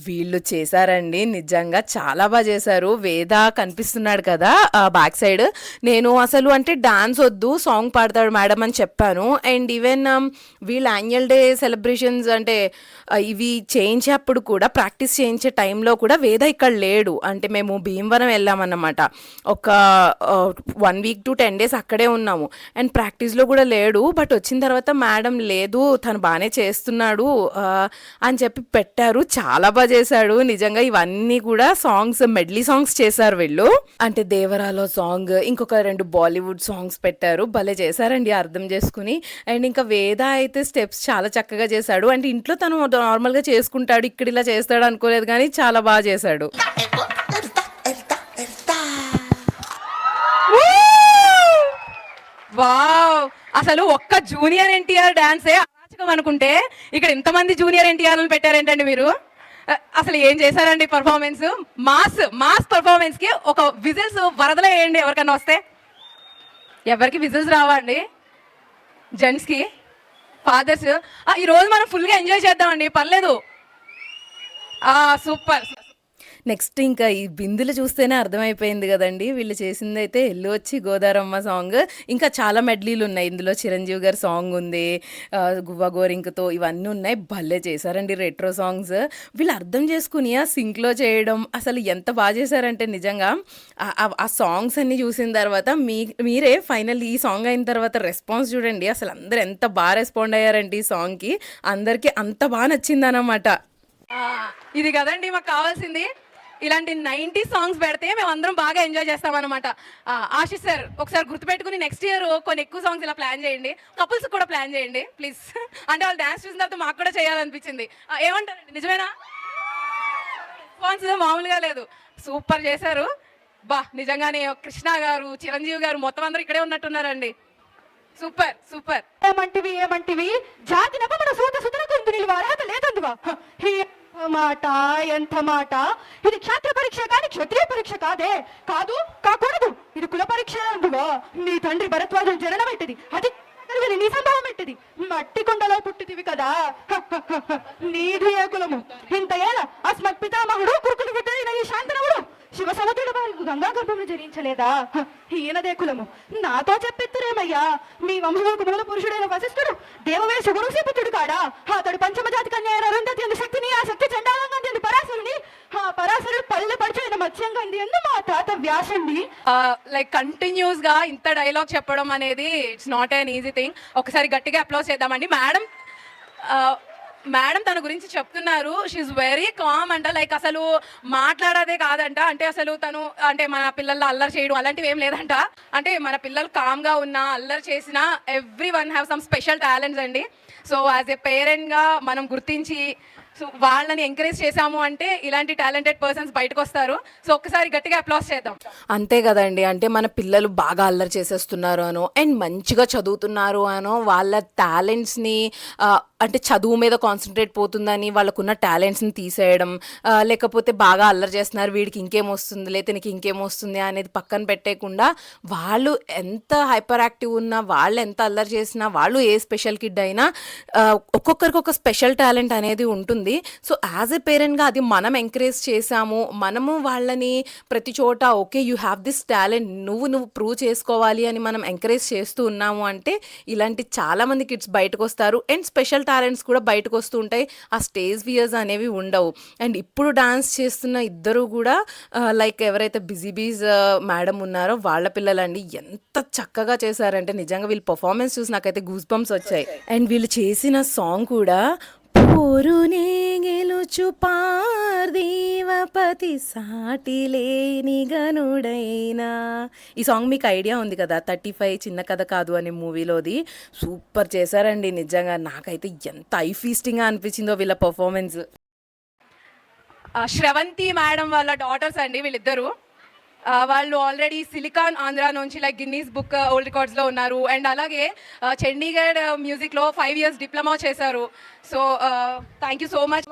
వీళ్ళు చేశారండి నిజంగా చాలా బాగా చేశారు. వేద కనిపిస్తున్నాడు కదా బ్యాక్ సైడ్. నేను అసలు అంటే డాన్స్ వద్దు, సాంగ్ పాడతాడు మేడం అని చెప్పాను. అండ్ ఈవెన్ వీళ్ళ యాన్యువల్ డే సెలబ్రేషన్స్ అంటే ఇవి చేయించేప్పుడు కూడా, ప్రాక్టీస్ చేయించే టైంలో కూడా వేద ఇక్కడ లేడు. అంటే మేము భీమవరం వెళ్ళామన్నమాట. ఒక 1 week to 10 days అక్కడే ఉన్నాము. అండ్ ప్రాక్టీస్లో కూడా లేడు. బట్ వచ్చిన తర్వాత మేడం లేదు, తను బాగానే చేస్తున్నాడు అని చెప్పి పెట్టారు. చాలా బాగా చేశాడు నిజంగా. ఇవన్నీ కూడా సాంగ్స్, మెడ్లీ సాంగ్స్ చేశారు వీళ్ళు. అంటే దేవరాలో సాంగ్, ఇంకొక 2 బాలీవుడ్ సాంగ్స్ పెట్టారు. భలే చేశారండి అర్థం చేసుకుని. అండ్ ఇంకా వేద అయితే స్టెప్స్ చాలా చక్కగా చేశాడు. అంటే ఇంట్లో తను నార్మల్గా చేసుకుంటాడు, ఇక్కడ ఇలా చేస్తాడు అనుకోలేదు, కానీ చాలా బాగా చేశాడు. వావ్, అసలు ఒక్క జూనియర్ ఎన్టీఆర్ డాన్సే అరాచకం అనుకుంటే ఇక్కడ ఇంతమంది జూనియర్ ఎన్టీఆర్లను పెట్టారేంటండి మీరు? అసలు ఏం చేశారండి పర్ఫార్మెన్స్. మాస్ పర్ఫార్మెన్స్ కి ఒక విజిల్స్ వరదలు వేయండి ఎవరికన్నా వస్తే. ఎవరికి విజిల్స్ రావండి జెంట్స్కి? ఫాదర్స్. ఈ రోజు మనం ఫుల్గా ఎంజాయ్ చేద్దామండి, పర్లేదు. సూపర్. నెక్స్ట్ ఇంకా ఈ బిందులు చూస్తేనే అర్థమైపోయింది కదండి వీళ్ళు చేసింది అయితే ఎల్లు వచ్చి గోదారమ్మ సాంగ్. ఇంకా చాలా మెడ్లీలు ఉన్నాయి ఇందులో. చిరంజీవి గారి సాంగ్ ఉంది, గువ్వ గోరింకతో, ఇవన్నీ ఉన్నాయి. భలే చేశారండి రెట్రో సాంగ్స్. వీళ్ళు అర్థం చేసుకుని ఆ సింక్లో చేయడం అసలు ఎంత బాగా చేశారంటే నిజంగా ఆ సాంగ్స్ అన్ని చూసిన తర్వాత మీరే ఫైనల్ ఈ సాంగ్ అయిన తర్వాత రెస్పాన్స్ చూడండి. అసలు అందరు ఎంత బాగా రెస్పాండ్ అయ్యారంటే ఈ సాంగ్కి, అందరికీ అంత బాగా నచ్చింది అన్నమాట. ఇది కదండి మాకు కావాల్సింది. ఇలాంటి 90 సాంగ్స్ పెడితే మేము అందరం బాగా ఎంజాయ్ చేస్తాం అనమాట. ఆశిష్ సార్, ఒకసారి గుర్తుపెట్టుకుని నెక్స్ట్ ఇయర్ కొన్ని ఎక్కువ సాంగ్స్ ఇలా ప్లాన్ చేయండి. కపుల్స్ కూడా ప్లాన్ చేయండి ప్లీజ్. అంటే వాళ్ళు డ్యాన్స్ చూసిన తర్వాత మాకు కూడా చేయాలనిపించింది. ఏమంటారండి, నిజమేనా? రెస్పాన్స్ మామూలుగా లేదు, సూపర్ చేశారు. నిజంగానే కృష్ణ గారు, చిరంజీవి గారు మొత్తం అందరూ ఇక్కడే ఉన్నట్టున్నారండి. Super super. ఏమంటివి జాతి నమ్మన సూత సుతనకు నిలువ అర్హత లేదందువా? మాట ఎంత మాట! ఇది క్షాత్ర పరీక్ష కానీ క్షత్రియ పరీక్ష కాదే. కాకూడదు. ఇది కుల పరీక్ష అందువా? నీ తండ్రి భరద్వాజం జననం పెట్టింది, అది నీ సంభవం పెట్టింది. మట్టి కొండలో పుట్టితివి కదా. నీది ఏ కులము? ఇంత ఏళ అస్మత్ పితామహుడు కురుకులు పుట్టిన ఈ శాంతనవుడు శివ సముద్రుడు వారికి గంగా గర్భమును జరించలేదా? ఈయనదే కులము. నాతో చెప్పెత్తురేమయ్యా, మీ వంశములకు మూల పురుషుడైన వశిష్ఠుడు దేవవేశ గురుసేపుత్రుడు కాడా? అతడు పంచమజాతి కన్య అరుంధతి అందు శక్తిని, ఆ శక్తి చండాలంగా అందు పరాశరుని, ఆ పరాశరుడు పల్లె పడిచిన మత్స్యంగా అందు మా తాత వ్యాసుని. లైక్ కంటిన్యూస్ గా ఇంత డైలాగ్ చెప్పడం అనేది it's not an easy thing. ఒకసారి గట్టిగా అప్లాస్ చేద్దామండి. మేడం తన గురించి చెప్తున్నారు, షీఈ్ వెరీ కామ్ అంట. లైక్ అసలు మాట్లాడదే కాదంట. అంటే అసలు తను అంటే మన పిల్లల్లో అల్లరి చేయడం అలాంటివి ఏం లేదంట. అంటే మన పిల్లలు కామ్గా ఉన్నా అల్లరి చేసినా every one have some special talents అండి. సో యాజ్ ఏ పేరెంట్గా మనం గుర్తించి సో వాళ్ళని ఎంకరేజ్ చేశాము అంటే ఇలాంటి టాలెంటెడ్ పర్సన్స్ బయటకు వస్తారు. సో ఒక్కసారి గట్టిగా అప్లాస్ చేద్దాం. అంతే కదండి. అంటే మన పిల్లలు బాగా అల్లరి చేసేస్తున్నారు అనో అండ్ మంచిగా చదువుతున్నారు అనో వాళ్ళ టాలెంట్స్ని అంటే చదువు మీద కాన్సన్ట్రేట్ పోతుందని వాళ్ళకున్న టాలెంట్స్ని తీసేయడం, లేకపోతే బాగా అల్లరి చేస్తున్నారు వీడికి ఇంకేం వస్తుంది లేకపోతే నీకు ఇంకేం వస్తుంది అనేది పక్కన పెట్టేయకుండా వాళ్ళు ఎంత హైపర్ యాక్టివ్ ఉన్నా, వాళ్ళు ఎంత అల్లరి చేసినా, వాళ్ళు ఏ స్పెషల్ కిడ్ అయినా ఒక్కొక్కరికి ఒక స్పెషల్ టాలెంట్ అనేది ఉంటుంది. సో యాజ్ ఎ పేరెంట్గా అది మనం ఎంకరేజ్ చేసాము, మనము వాళ్ళని ప్రతి చోట okay you have this talent, నువ్వు ప్రూవ్ చేసుకోవాలి అని మనం ఎంకరేజ్ చేస్తూ ఉన్నాము అంటే ఇలాంటి చాలామంది కిడ్స్ బయటకు వస్తారు అండ్ స్పెషల్ టాలెంట్స్ కూడా బయటకు వస్తూ ఉంటాయి. ఆ స్టేజ్ ఫియర్స్ అనేవి ఉండవు. అండ్ ఇప్పుడు డాన్స్ చేస్తున్న ఇద్దరు కూడా లైక్ ఎవరైతే బిజీబీస్ మేడం ఉన్నారో వాళ్ళ పిల్లలండి ఎంత చక్కగా చేశారంటే నిజంగా వీళ్ళ పర్ఫార్మెన్స్ చూసి నాకైతే గూస్ బంప్స్ వచ్చాయి. అండ్ వీళ్ళు చేసిన సాంగ్ కూడా పోరునే గెలుచు పార్థివపతి సాటి లేని గనుడైనా, ఈ సాంగ్ మీకు ఐడియా ఉంది కదా, 35 చిన్న కథ కాదు అనే మూవీలోది. సూపర్ చేశారండి నిజంగా. నాకైతే ఎంత ఐ ఫీస్టింగ్గా అనిపించిందో వీళ్ళ పర్ఫార్మెన్స్. శ్రవంతి మేడం వాళ్ళ డాటర్స్ అండి వీళ్ళిద్దరు. వాళ్ళు ఆల్రెడీ సిలికాన్ ఆంధ్ర నుంచి లైక్ గిన్నీస్ బుక్ ఓల్డ్ రికార్డ్స్లో ఉన్నారు. అండ్ అలాగే చండీగఢ్ మ్యూజిక్లో 5 years డిప్లొమా చేశారు. So thank you so much.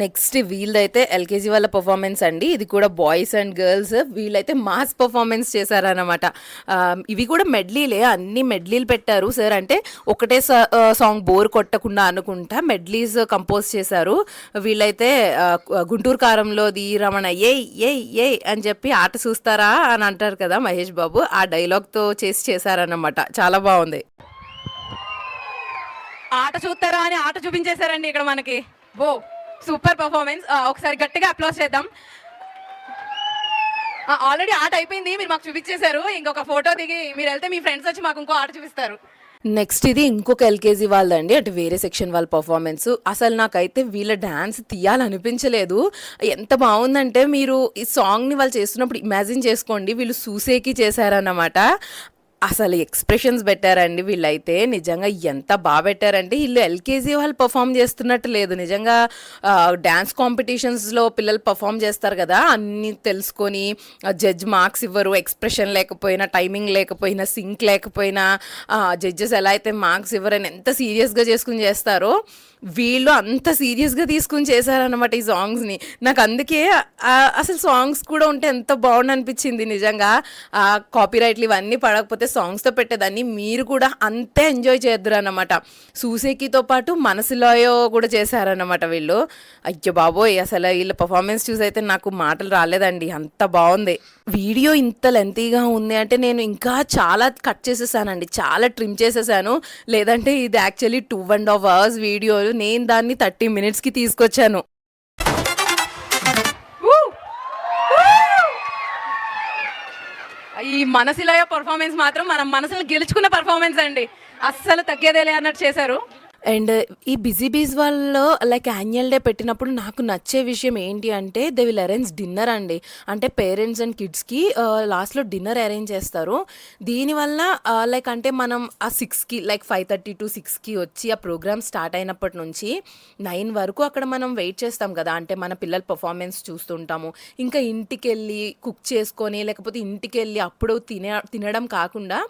Next వీళ్ళైతే ఎల్కేజీ వాళ్ళ పర్ఫార్మెన్స్ అండి. ఇది కూడా బాయ్స్ అండ్ గర్ల్స్. వీళ్ళైతే మాస్ పర్ఫార్మెన్స్ చేశారనమాట. ఇవి కూడా మెడ్లీలే, అన్ని మెడ్లీలు పెట్టారు సార్. అంటే ఒకటే సాంగ్ బోర్ కొట్టకుండా అనుకుంటా మెడ్లీస్ కంపోజ్ చేశారు. వీళ్ళైతే గుంటూరు కారంలోది రమణ ఏ అని చెప్పి ఆట చూస్తారా అని అంటారు కదా మహేష్ బాబు, ఆ డైలాగ్తో చేశారన్నమాట. చాలా బాగుంది. ఆట చూస్తారా అని ఆట చూపించేశారండి ఇక్కడ మనకి. Super performance. ఒకసారి గట్టిగా అప్లాస్ చేద్దాం. ఆల్రెడీ ఆట అయిపోయింది, మీరు మాకు చూపించేశారు. ఇంకొక ఫోటో దిగి మీరు వెళ్తే మీ ఫ్రెండ్స్ వచ్చి మాకు ఇంకో ఆట చూపిస్తారు. నెక్స్ట్ ఇది ఇంకొక ఎల్కేజీ వాళ్ళండి, అంటే వేరే సెక్షన్ వాళ్ళ పర్ఫార్మెన్స్. అసలు నాకైతే వీళ్ళ డ్యాన్స్ తీయాలనిపించలేదు. ఎంత బాగుందంటే మీరు ఈ సాంగ్ని వాళ్ళు చేస్తున్నప్పుడు ఇమాజిన్ చేసుకోండి, వీళ్ళు సూసేకి చేశారన్నమాట. అసలు ఎక్స్ప్రెషన్స్ పెట్టారండి వీళ్ళైతే. నిజంగా ఎంత బాగా పెట్టారంటే వీళ్ళు ఎల్కేజీ వాళ్ళు పర్ఫామ్ చేస్తున్నట్టు లేదు. నిజంగా డ్యాన్స్ కాంపిటీషన్స్లో పిల్లలు పర్ఫామ్ చేస్తారు కదా, అన్నీ తెలుసుకొని జడ్జ్ మార్క్స్ ఇవ్వరు. ఎక్స్ప్రెషన్ లేకపోయినా, టైమింగ్ లేకపోయినా, సింక్ లేకపోయినా జడ్జెస్ ఎలా అయితే మార్క్స్ ఇవ్వరని ఎంత సీరియస్గా చేసుకుని చేస్తారో వీళ్ళు అంత సీరియస్గా తీసుకుని చేశారనమాట ఈ సాంగ్స్ని. నాకు అందుకే అసలు సాంగ్స్ కూడా ఉంటే ఎంత బాగుంది అనిపించింది నిజంగా. కాపీరైట్లు ఇవన్నీ పడకపోతే నేనైతే సాంగ్స్తో పెట్టేదాన్ని, మీరు కూడా అంతే ఎంజాయ్ చేద్దరు అన్నమాట. సూసేకితో పాటు మనసులోయో కూడా చేశారన్నమాట వీళ్ళు. అయ్యో బాబోయ్, అసలు వీళ్ళ పర్ఫార్మెన్స్ చూసి అయితే నాకు మాటలు రాలేదండి, అంత బాగుంది. వీడియో ఇంత లెంతీగా ఉంది అంటే నేను ఇంకా చాలా కట్ చేసేసానండి, చాలా ట్రిమ్ చేసేసాను. లేదంటే ఇది యాక్చువల్లీ 2.5 hours వీడియో, నేను దాన్ని 30 minutesకి తీసుకొచ్చాను. ఈ మనసిలయ పర్ఫార్మెన్స్ మాత్రం మనం మనసులు గెలుచుకున్న పర్ఫార్మెన్స్ అండి, అస్సలు తగ్గేదేలే అన్నట్టు చేశారు. అండ్ ఈ బిజీ బీజ్ వాళ్ళు లైక్ యాన్యువల్ డే పెట్టినప్పుడు నాకు నచ్చే విషయం ఏంటి అంటే దే విల్ అరేంజ్ డిన్నర్ అండి. అంటే పేరెంట్స్ అండ్ కిడ్స్కి లాస్ట్లో డిన్నర్ అరేంజ్ చేస్తారు. దీనివల్ల లైక్ అంటే మనం ఆ 6కి లైక్ 5:30 to 6కి వచ్చి ఆ ప్రోగ్రామ్ స్టార్ట్ అయినప్పటి నుంచి 9 వరకు అక్కడ మనం వెయిట్ చేస్తాం కదా, అంటే మన పిల్లల పర్ఫార్మెన్స్ చూస్తుంటాము. ఇంకా ఇంటికి వెళ్ళి కుక్ చేసుకొని లేకపోతే ఇంటికి వెళ్ళి అప్పుడు తినడం కాకుండా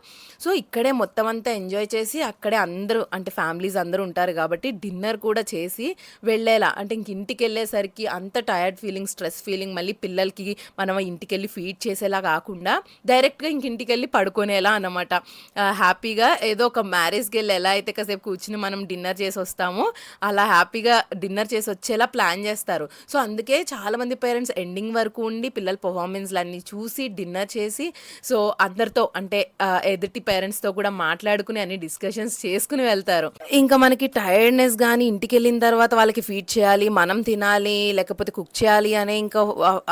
సో ఇక్కడే మొత్తం అంతా ఎంజాయ్ చేసి అక్కడే అందరూ అంటే ఫ్యామిలీస్ అందరూ ఉంటారు కాబట్టి డిన్నర్ కూడా చేసి వెళ్ళేలా, అంటే ఇంక ఇంటికి వెళ్ళేసరికి అంత టయర్డ్ ఫీలింగ్, స్ట్రెస్ ఫీలింగ్ మళ్ళీ పిల్లలకి మనం ఇంటికి వెళ్ళి ఫీడ్ చేసేలా కాకుండా డైరెక్ట్గా ఇంక ఇంటికి వెళ్ళి పడుకునేలా అన్నమాట. హ్యాపీగా ఏదో ఒక మ్యారేజ్కి వెళ్ళి ఎలా అయితే కాసేపు కూర్చుని మనం డిన్నర్ చేసి వస్తామో అలా హ్యాపీగా డిన్నర్ చేసి వచ్చేలా ప్లాన్ చేస్తారు. సో అందుకే చాలామంది పేరెంట్స్ ఎండింగ్ వరకు ఉండి పిల్లల పర్ఫార్మెన్స్లన్నీ చూసి డిన్నర్ చేసి సో అందరితో అంటే ఎదుటి పేరెంట్స్తో కూడా మాట్లాడుకుని అన్ని డిస్కషన్స్ చేసుకుని వెళ్తారు. ఇంకా మనకి టైర్డ్నెస్ కానీ ఇంటికి వెళ్ళిన తర్వాత వాళ్ళకి ఫీడ్ చేయాలి, మనం తినాలి, లేకపోతే కుక్ చేయాలి అనే ఇంకా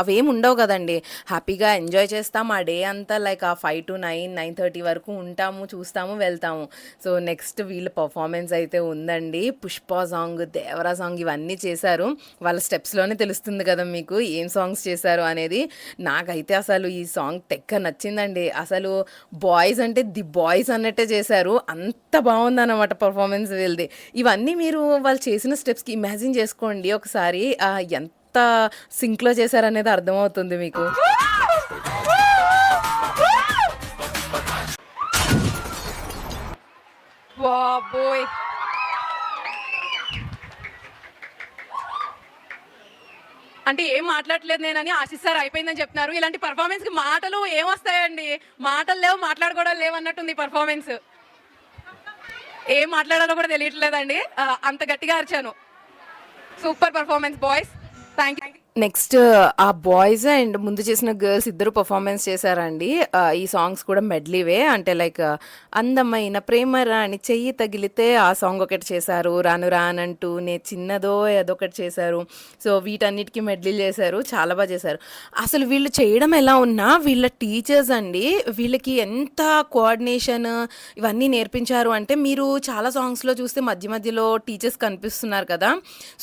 అవేం ఉండవు కదండి. హ్యాపీగా ఎంజాయ్ చేస్తాం ఆ డే అంతా, లైక్ ఆ 5 to 9, 9:30 వరకు ఉంటాము, చూస్తాము, వెళ్తాము. సో నెక్స్ట్ వీళ్ళ పర్ఫార్మెన్స్ అయితే ఉందండి. పుష్ప సాంగ్, దేవరా సాంగ్ ఇవన్నీ చేశారు. వాళ్ళ స్టెప్స్లోనే తెలుస్తుంది కదా మీకు ఏం సాంగ్స్ చేశారు అనేది. నాకైతే అసలు ఈ సాంగ్ తెక్క నచ్చిందండి. అసలు బాయ్స్ అంటే ది బాయ్స్ అన్నట్టే చేశారు, అంత బాగుందన్నమాట పర్ఫార్మెన్స్ వీళ్ళది. ఇవన్నీ మీరు వాళ్ళు చేసిన స్టెప్స్కి ఇమాజిన్ చేసుకోండి ఒకసారి, ఎంత సింక్లో చేశారనేది అర్థమవుతుంది మీకు. బాబోయ్, అంటే ఏం మాట్లాడలేదు నేనని ఆశిస్తారు అయిపోయిందని చెప్తున్నారు. ఇలాంటి పర్ఫార్మెన్స్కి మాటలు ఏమొస్తాయండి, మాటలు లేవు, మాట్లాడుకోవడం లేవు అన్నట్టుంది పర్ఫార్మెన్స్. ఏం మాట్లాడాలో కూడా తెలియట్లేదండి, అంత గట్టిగా అరిచాను. Super performance boys, thank you. Next ఆ బాయ్స్ అండ్ ముందు చేసిన గర్ల్స్ ఇద్దరు పర్ఫార్మెన్స్ చేశారండి. ఈ సాంగ్స్ కూడా మెడ్లీవే, అంటే లైక్ అందమైన ప్రేమ రాణి చెయ్యి తగిలితే ఆ సాంగ్ ఒకటి చేశారు, రాను రానంటూ నే చిన్నదో అదొకటి చేశారు. సో వీటన్నిటికీ మెడ్లీ చేశారు, చాలా బాగా చేశారు. అసలు వీళ్ళు చేయడం ఎలా ఉన్నా వీళ్ళ టీచర్స్ అండి వీళ్ళకి ఎంత కోఆర్డినేషన్ ఇవన్నీ నేర్పించారు అంటే, మీరు చాలా సాంగ్స్లో చూస్తే మధ్య మధ్యలో టీచర్స్ కనిపిస్తున్నారు కదా.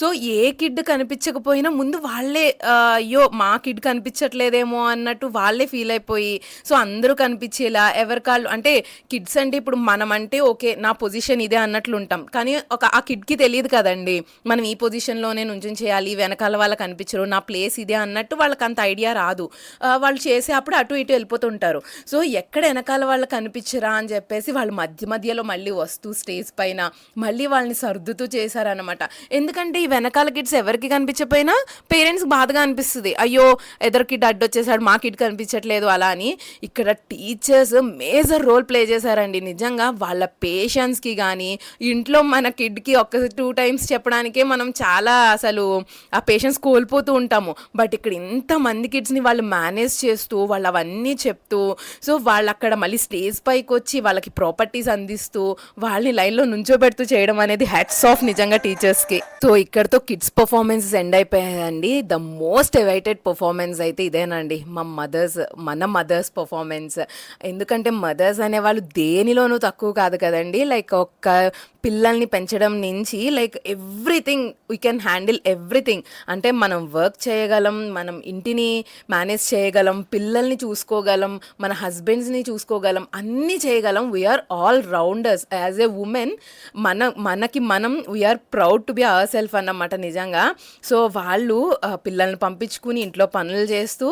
సో ఏ కిడ్ కనిపించకపోయినా ముందు వాళ్ళే అయ్యో మా కిడ్ కనిపించట్లేదేమో అన్నట్టు వాళ్ళే ఫీల్ అయిపోయి సో అందరూ కనిపించేలా ఎవరి కాళ్ళు అంటే కిడ్స్ అంటే ఇప్పుడు మనం అంటే ఓకే నా పొజిషన్ ఇదే అన్నట్లు ఉంటాం, కానీ ఆ కిడ్కి తెలియదు కదండి మనం ఈ పొజిషన్లోనే నుంచొని చేయాలి, వెనకాల వాళ్ళకి కనిపించరు, నా ప్లేస్ ఇదే అన్నట్టు వాళ్ళకి అంత ఐడియా రాదు. వాళ్ళు చేసే అప్పుడు అటు ఇటు వెళ్ళిపోతుంటారు. సో ఎక్కడ వెనకాల వాళ్ళకి కనిపించరా అని చెప్పేసి వాళ్ళు మధ్య మధ్యలో మళ్ళీ వస్తూ స్టేజ్ పైన మళ్ళీ వాళ్ళని సర్దుతూ చేశారనమాట. ఎందుకంటే ఈ వెనకాల కిడ్స్ ఎవరికి కనిపించకపోయినా పేరెంట్స్ బాధగా అనిపిస్తుంది, అయ్యో ఎదర్ కిడ్ అడ్డు వచ్చేసాడు మా కిడ్ కనిపించట్లేదు అలా అని. ఇక్కడ టీచర్స్ మేజర్ రోల్ ప్లే చేశారండి నిజంగా. వాళ్ళ పేషెన్స్కి కానీ ఇంట్లో మన కిడ్కి 1-2 times చెప్పడానికే మనం చాలా అసలు ఆ పేషెన్స్ కోల్పోతూ ఉంటాము. బట్ ఇక్కడ ఇంతమంది కిడ్స్ని వాళ్ళు మేనేజ్ చేస్తూ వాళ్ళు అవన్నీ చెప్తూ సో వాళ్ళు అక్కడ మళ్ళీ స్టేజ్ పైకి వచ్చి వాళ్ళకి ప్రాపర్టీస్ అందిస్తూ వాళ్ళని లైన్లో నుంచోబెడుతూ చేయడం అనేది హ్యాట్స్ ఆఫ్ నిజంగా టీచర్స్కి. సో ఇక్కడతో కిడ్స్ పర్ఫార్మెన్సెస్ ఎండ్ అయిపోయాయండి. ద మోస్ట్ అవైటెడ్ పర్ఫార్మెన్స్ అయితే ఇదేనండి, మన మదర్స్ పర్ఫార్మెన్స్. ఎందుకంటే మదర్స్ అనేవాళ్ళు దేనిలోనూ తక్కువ కాదు కదండి. లైక్ ఒక్క పిల్లల్ని పెంచడం నుంచి like everything we can handle everything. అంటే మనం వర్క్ చేయగలం, మనం ఇంటిని మేనేజ్ చేయగలం, పిల్లల్ని చూసుకోగలం, మన హస్బెండ్స్ని చూసుకోగలం, అన్నీ చేయగలం. We're all rounders as a women. మనకి మనం we're proud to be our self అన్నమాట నిజంగా. సో వాళ్ళు పిల్లల్ని పంపించుకుని ఇంట్లో పనులు చేస్తూ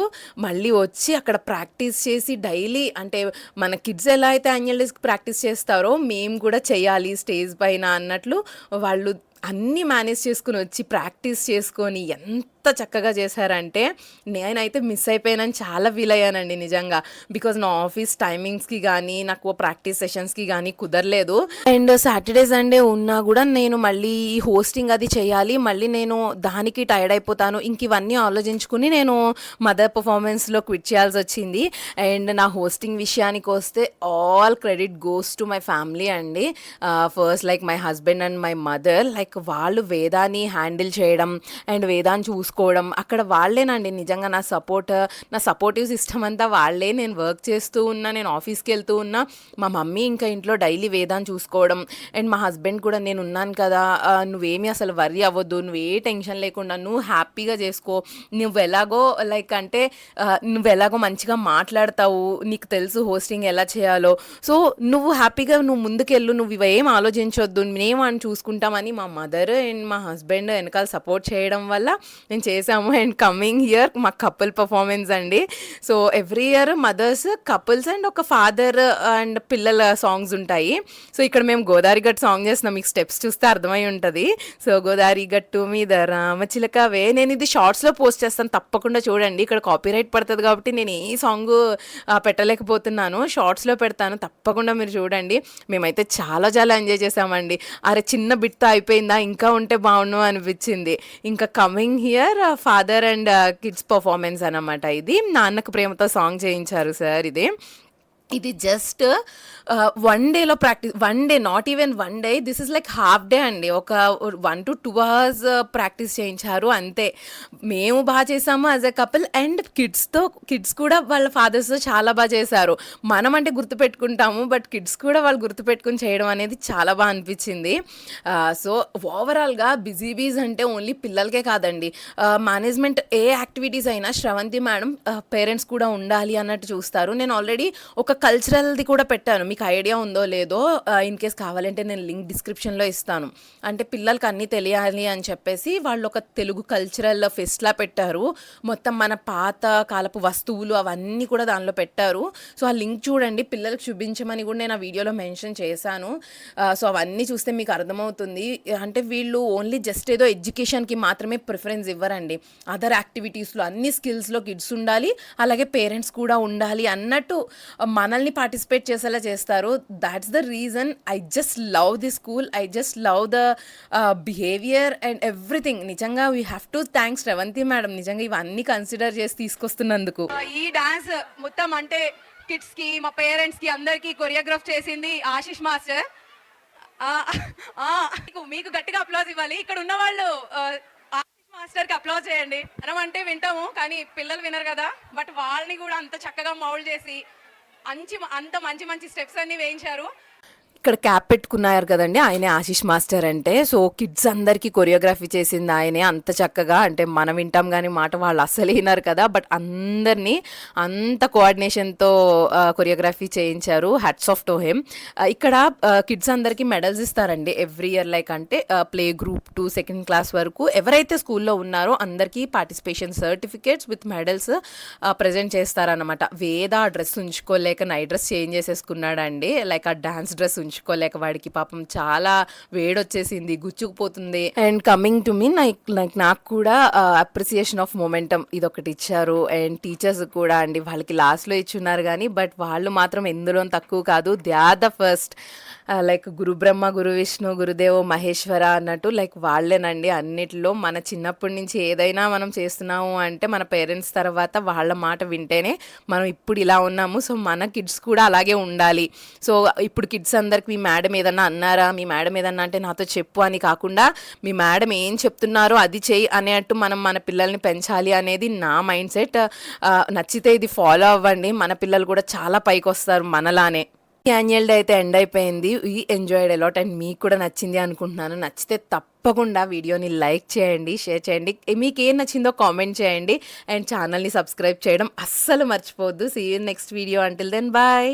మళ్ళీ వచ్చి అక్కడ ప్రాక్టీస్ చేసి డైలీ అంటే మన కిడ్స్ ఎలా అయితే యాన్యువల్ డేస్కి ప్రాక్టీస్ చేస్తారో మేము కూడా చేయాలి స్టేజ్ పైన అన్నట్లు వాళ్ళు అన్నీ మేనేజ్ చేసుకుని వచ్చి ప్రాక్టీస్ చేసుకొని ఎంత చక్కగా చేశారంటే నేనైతే మిస్ అయిపోయానని చాలా ఫీల్ అయ్యానండి నిజంగా. బికాజ్ నా ఆఫీస్ టైమింగ్స్కి కానీ నాకు ప్రాక్టీస్ సెషన్స్కి కానీ కుదరలేదు. అండ్ సాటర్డే సండే ఉన్నా కూడా నేను మళ్ళీ హోస్టింగ్ అది చేయాలి, మళ్ళీ నేను దానికి టైర్డ్ అయిపోతాను. ఇంక ఇవన్నీ ఆలోచించుకుని నేను మదర్ పర్ఫార్మెన్స్లో క్విట్ చేయాల్సి వచ్చింది. అండ్ నా హోస్టింగ్ విషయానికి వస్తే all credit goes to my family అండి. First like my husband and my mother, like వాళ్ళు వేదాన్ని హ్యాండిల్ చేయడం అండ్ వేదాన్ని చూసుకోవడం అక్కడ వాళ్ళేనండి నిజంగా నా సపోర్టివ్ సిస్టమ్ అంతా వాళ్ళే. నేను వర్క్ చేస్తూ ఉన్నా, నేను ఆఫీస్కి వెళ్తూ ఉన్నా, మా మమ్మీ ఇంకా ఇంట్లో డైలీ వేదాన్ని చూసుకోవడం. అండ్ మా హస్బెండ్ కూడా నేను ఉన్నాను కదా, నువ్వేమీ అసలు వర్రీ అవ్వద్దు, నువ్వు ఏ టెన్షన్ లేకుండా నువ్వు హ్యాపీగా చేసుకో, నువ్వు ఎలాగో లైక్ అంటే నువ్వు ఎలాగో మంచిగా మాట్లాడతావు, నీకు తెలుసు హోస్టింగ్ ఎలా చేయాలో, సో నువ్వు హ్యాపీగా నువ్వు ముందుకెళ్ళు, నువ్వు ఇవేం ఆలోచించొద్దు, మేము అని చూసుకుంటామని మా మదర్ అండ్ మా హస్బెండ్ వెనకాల సపోర్ట్ చేయడం వల్ల నేను చేసాము. అండ్ కమింగ్ ఇయర్ మా కపుల్ పర్ఫార్మెన్స్ అండి. So every year mothers, couples and ఒక ఫాదర్ అండ్ పిల్లల సాంగ్స్ ఉంటాయి. సో ఇక్కడ మేము గోదావరి గట్టు సాంగ్ చేస్తున్నాం, మీకు స్టెప్స్ చూస్తే అర్థమై ఉంటుంది. సో గోదావరి గట్టు మీద రామచిలకవే, నేను ఇది షార్ట్స్లో పోస్ట్ చేస్తాను, తప్పకుండా చూడండి. ఇక్కడ కాపీరైట్ పడుతుంది కాబట్టి నేను ఈ సాంగ్ పెట్టలేకపోతున్నాను, షార్ట్స్లో పెడతాను, తప్పకుండా మీరు చూడండి. మేమైతే చాలా చాలా ఎంజాయ్ చేసామండి. అరే చిన్న బిట్తో అయిపోయిందా, ఇంకా ఉంటే బాగుండు అనిపించింది. ఇంకా coming here father and kids performance అన్నమాట. ఇది నాన్నకు ప్రేమతో సాంగ్ చేయించారు సార్. ఇది జస్ట్ 1 డేలో practice, 1 day, not even 1 day, this is like half day అండి. ఒక 1 to 2 hours ప్రాక్టీస్ చేయించారు అంతే. మేము బాగా చేసాము as a couple, and kids కూడా వాళ్ళ ఫాదర్స్తో చాలా బాగా చేశారు. మనం అంటే గుర్తుపెట్టుకుంటాము, బట్ కిడ్స్ కూడా వాళ్ళు గుర్తుపెట్టుకుని చేయడం అనేది చాలా బాగా అనిపించింది. సో ఓవరాల్గా బిజీ బీజ్ అంటే ఓన్లీ పిల్లలకే కాదండి, మేనేజ్మెంట్ ఏ యాక్టివిటీస్ అయినా శ్రవంతి మేడం పేరెంట్స్ కూడా ఉండాలి అన్నట్టు చూస్తారు. నేను ఆల్రెడీ ఒక కల్చరల్ది కూడా పెట్టాను, మీకు ఐడియా ఉందో లేదో, ఇన్ కేస్ కావాలంటే నేను లింక్ డిస్క్రిప్షన్లో ఇస్తాను. అంటే పిల్లలకి అన్నీ తెలియాలి అని చెప్పేసి వాళ్ళు ఒక తెలుగు కల్చరల్ ఫెస్ట్లా పెట్టారు. మొత్తం మన పాత కాలపు వస్తువులు అవన్నీ కూడా దానిలో పెట్టారు. సో ఆ లింక్ చూడండి, పిల్లలకు చూపించమని కూడా నేను ఆ వీడియోలో మెన్షన్ చేశాను. సో అవన్నీ చూస్తే మీకు అర్థమవుతుంది. అంటే వీళ్ళు ఓన్లీ జస్ట్ ఏదో ఎడ్యుకేషన్కి మాత్రమే ప్రిఫరెన్స్ ఇవ్వరండి, అదర్ యాక్టివిటీస్లో అన్ని స్కిల్స్లో కిడ్స్ ఉండాలి, అలాగే పేరెంట్స్ కూడా ఉండాలి అన్నట్టు మనల్ని పార్టిసిపేట్ చేసేలా చేస్తారు. That's the reason I just love the school, I just love the behaviour and everything. నిజంగా we have to thanks Sravanthi madam, నిజంగా ఇవన్నీ కన్సిడర్ చేసి తీసుకొస్తున్నందుకు. ఈ డాన్స్ మొత్తం అంటే కిడ్స్ కి, మా పేరెంట్స్ కి, అందరికి కొరియోగ్రాఫ్ చేసింది ఆశిష్ మాస్టర్. మీకు గట్టిగా అప్లాజ్ ఇవ్వాలి. ఇక్కడ ఉన్న వాళ్ళు ఆశిష్ మాస్టర్ కి అప్లాజ్ చేయండి. మనం అంటే వింటాము కానీ పిల్లలు వినరు కదా, బట్ వాళ్ళని కూడా అంత చక్కగా మౌల్డ్ చేసి అంత మంచి స్టెప్స్ అన్ని వేయించారు. ఇక్కడ క్యాప్ పెట్టుకున్నారు కదండి, ఆయనే ఆశిష్ మాస్టర్ అంటే. సో కిడ్స్ అందరికీ కొరియోగ్రఫీ చేసింది ఆయనే అంత చక్కగా. అంటే మనం వింటాం కానీ మాట వాళ్ళు అస్సలు విన్నారు కదా, బట్ అందరినీ అంత కోఆర్డినేషన్తో కొరియోగ్రఫీ చేయించారు. Hats off to him. ఇక్కడ కిడ్స్ అందరికీ మెడల్స్ ఇస్తారండి ఎవ్రీ ఇయర్, లైక్ అంటే play group to 2nd class వరకు ఎవరైతే స్కూల్లో ఉన్నారో అందరికీ participation certificates with medals present చేస్తారనమాట. వేద ఆ డ్రెస్ ఉంచుకోలేక నైట్ డ్రెస్ చేంజ్ చేసేసుకున్నాడండి, లైక్ ఆ డాన్స్ డ్రెస్ ఉంచుకోలేక వాడికి పాపం చాలా వేడొచ్చేసింది, గుచ్చుకుపోతుంది. And coming to me like నాకు కూడా అప్రిసియేషన్ ఆఫ్ మొమెంటమ్ ఇదొకటి ఇచ్చారు. అండ్ టీచర్స్ కూడా అండి, వాళ్ళకి లాస్ట్లో ఇచ్చున్నారు కానీ బట్ వాళ్ళు మాత్రం ఎందులో తక్కువ కాదు. They are the first, like గురు బ్రహ్మ గురు విష్ణు గురుదేవో మహేశ్వర అన్నట్టు, లైక్ వాళ్ళేనండి అన్నిటిలో. మన చిన్నప్పటి నుంచి ఏదైనా మనం చేస్తున్నాము అంటే మన పేరెంట్స్ తర్వాత వాళ్ళ మాట వింటేనే మనం ఇప్పుడు ఇలా ఉన్నాము. సో మన కిడ్స్ కూడా అలాగే ఉండాలి. సో ఇప్పుడు కిడ్స్ అందరికి మీ మేడం ఏదన్నా అన్నారా, మీ మేడం ఏదన్నా అంటే నాతో చెప్పు అని కాకుండా మీ మేడం ఏం చెప్తున్నారో అది చెయ్యి అనేట్టు మనం మన పిల్లల్ని పెంచాలి అనేది నా మైండ్ సెట్. నచ్చితే ఇది ఫాలో అవ్వండి, మన పిల్లలు కూడా చాలా పైకి వస్తారు మనలానే. యాన్యువల్ డే అయితే ఎండ్ అయిపోయింది. ఈ ఎంజాయ్డ్ అలాట్ అండ్ మీకు కూడా నచ్చింది అనుకుంటున్నాను. నచ్చితే తప్పకుండా వీడియోని లైక్ చేయండి, షేర్ చేయండి, మీకు ఏం నచ్చిందో కామెంట్ చేయండి అండ్ ఛానల్ని సబ్స్క్రైబ్ చేయడం అస్సలు మర్చిపోవద్దు. See you next video. Until then bye.